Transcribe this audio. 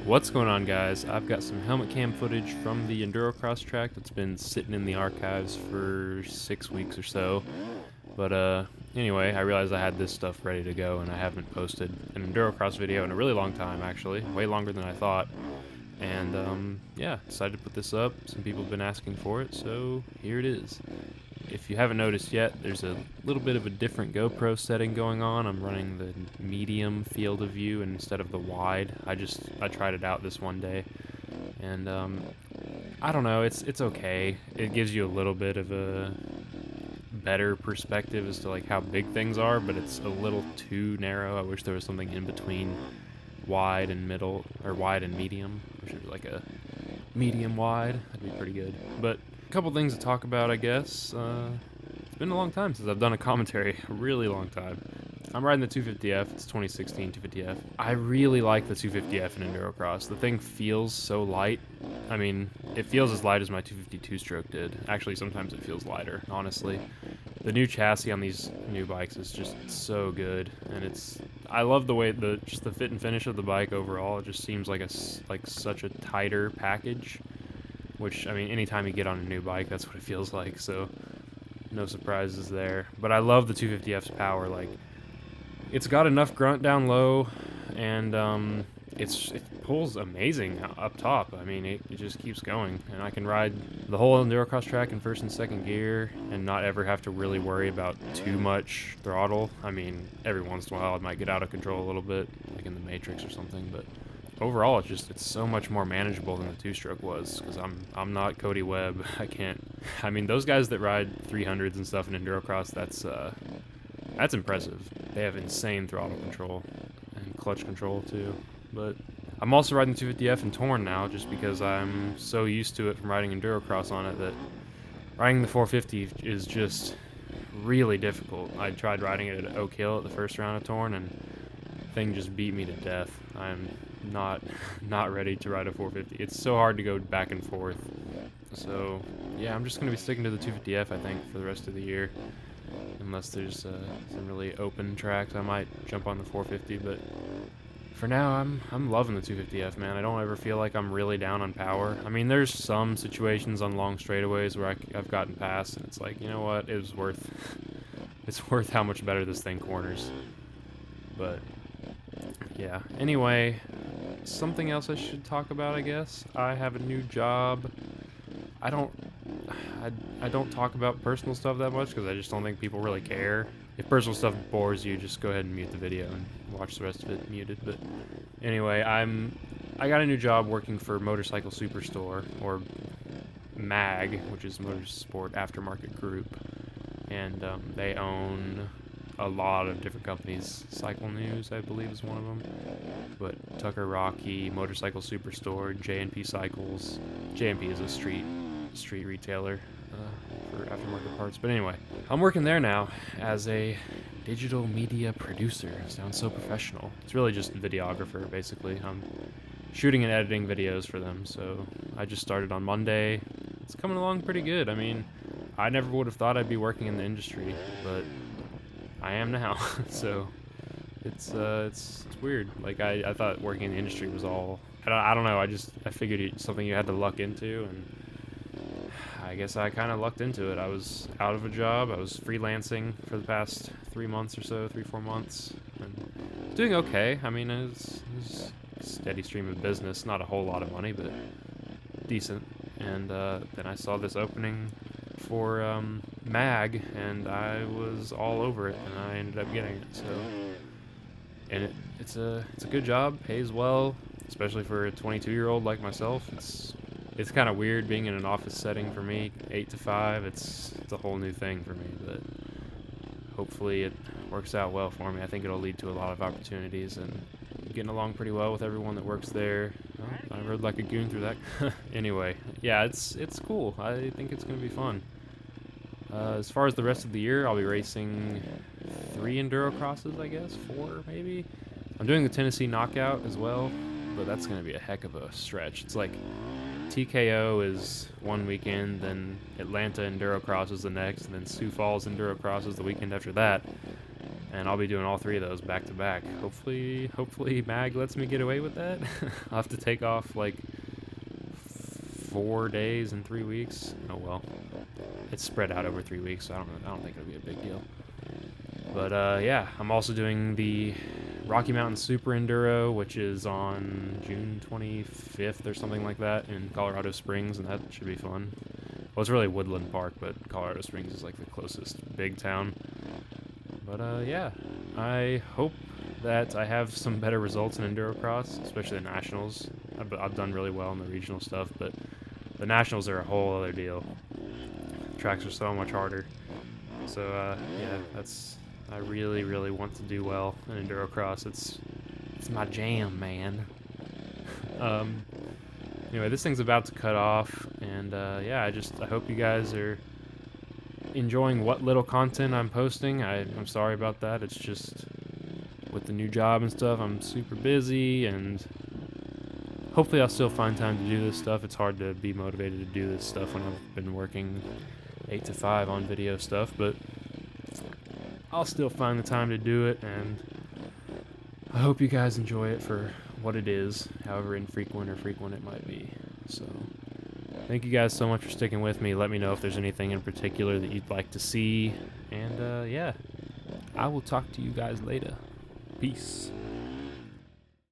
What's going on, guys? I've got some helmet cam footage from the Endurocross track that's been sitting in the archives for 6 weeks or so. But anyway, I realized I had this stuff ready to go and I haven't posted an Endurocross video in a really long time, actually. Way longer than I thought. And yeah, decided to put this up. Some people have been asking for it, so here it is. If you haven't noticed yet, there's a little bit of a different GoPro setting going on. I'm running the medium field of view instead of the wide. I tried it out this one day, and I don't know, it's okay. It gives you a little bit of a better perspective as to like how big things are, but it's a little too narrow. I wish there was something in between wide and middle, or wide and medium. I wish it was like a medium wide. That'd be pretty good. But a couple things to talk about, I guess. It's been a long time since I've done a commentary. A really long time. I'm riding the 250F. It's 2016 250F. I really like the 250F in Endurocross. The thing feels so light. I mean, it feels as light as my 252 stroke did. Actually, sometimes it feels lighter, honestly. The new chassis on these new bikes is just so good, and I love the way just the fit and finish of the bike overall. It just seems like such a tighter package, which, I mean, anytime you get on a new bike, that's what it feels like, so no surprises there. But I love the 250F's power. Like, it's got enough grunt down low, and it pulls amazing up top. I mean, it just keeps going, and I can ride the whole Endurocross track in first and second gear and not ever have to really worry about too much throttle. I mean, every once in a while it might get out of control a little bit, like in the Matrix or something, but overall it's so much more manageable than the two-stroke was, because I'm not Cody Webb. I mean, those guys that ride 300s and stuff in Endurocross, that's impressive. They have insane throttle control and clutch control too. But I'm also riding the 250F in Torn now, just because I'm so used to it from riding Endurocross on it that riding the 450 is just really difficult. I tried riding it at Oak Hill at the first round of Torn, and the thing just beat me to death. I'm not ready to ride a 450. It's so hard to go back and forth. So yeah, I'm just going to be sticking to the 250F, I think, for the rest of the year. Unless there's some really open tracks, I might jump on the 450, but for now, I'm loving the 250F, man. I don't ever feel like I'm really down on power. I mean, there's some situations on long straightaways where I've gotten past, and it's like, you know what, it's worth how much better this thing corners. But yeah, anyway, something else I should talk about, I guess. I have a new job. I don't talk about personal stuff that much because I just don't think people really care. If personal stuff bores you, just go ahead and mute the video and watch the rest of it muted. But anyway, I got a new job working for Motorcycle Superstore, or MAG, which is Motorsport Aftermarket Group, and they own a lot of different companies. Cycle News, I believe, is one of them. But Tucker Rocky, Motorcycle Superstore, J&P Cycles. J&P is a street retailer for aftermarket parts. But anyway, I'm working there now as a digital media producer. Sounds so professional. It's really just videographer, basically. I'm shooting and editing videos for them, so I just started on Monday. It's coming along pretty good. I mean, I never would have thought I'd be working in the industry, but I am now. So it's weird. Like, I thought working in the industry was all, I don't know, I figured it's something you had to luck into, and I guess I kind of lucked into it. I was out of a job. I was freelancing for the past 3 months or so, 3-4 months, and doing okay. I mean, it was a steady stream of business, not a whole lot of money, but decent. And then I saw this opening for MAG, and I was all over it, and I ended up getting it. So, and it's a good job, pays well, especially for a 22-year-old like myself. It's kind of weird being in an office setting for me, 8 to 5. It's a whole new thing for me, but hopefully it works out well for me. I think it'll lead to a lot of opportunities, and I'm getting along pretty well with everyone that works there. Oh, I rode like a goon through that. Anyway, yeah, it's cool. I think it's going to be fun. As far as the rest of the year, I'll be racing 3 Endurocrosses, I guess, 4 maybe. I'm doing the Tennessee Knockout as well, but that's going to be a heck of a stretch. It's like TKO is one weekend, then Atlanta Endurocross is the next, and then Sioux Falls Endurocross is the weekend after that. and I'll be doing all 3 of those back to back. Hopefully Mag lets me get away with that. I'll have to take off like 4 days in 3 weeks. Oh well, it's spread out over 3 weeks, so I don't think it'll be a big deal. But yeah, I'm also doing the Rocky Mountain Super Enduro, which is on June 25th or something like that in Colorado Springs, and that should be fun. Well, it's really Woodland Park, but Colorado Springs is like the closest big town. But yeah, I hope that I have some better results in Endurocross, especially the Nationals. I've done really well in the regional stuff, but the Nationals are a whole other deal. Tracks are so much harder. So yeah, I really want to do well in Endurocross. It's my jam, man. Anyway, this thing's about to cut off, and yeah, I hope you guys are enjoying what little content I'm posting. I'm sorry about that. It's just with the new job and stuff, I'm super busy, and hopefully I'll still find time to do this stuff. It's hard to be motivated to do this stuff when I've been working 8 to 5 on video stuff, but I'll still find the time to do it, and I hope you guys enjoy it for what it is, however infrequent or frequent it might be. So thank you guys so much for sticking with me. Let me know if there's anything in particular that you'd like to see, and yeah, I will talk to you guys later. Peace.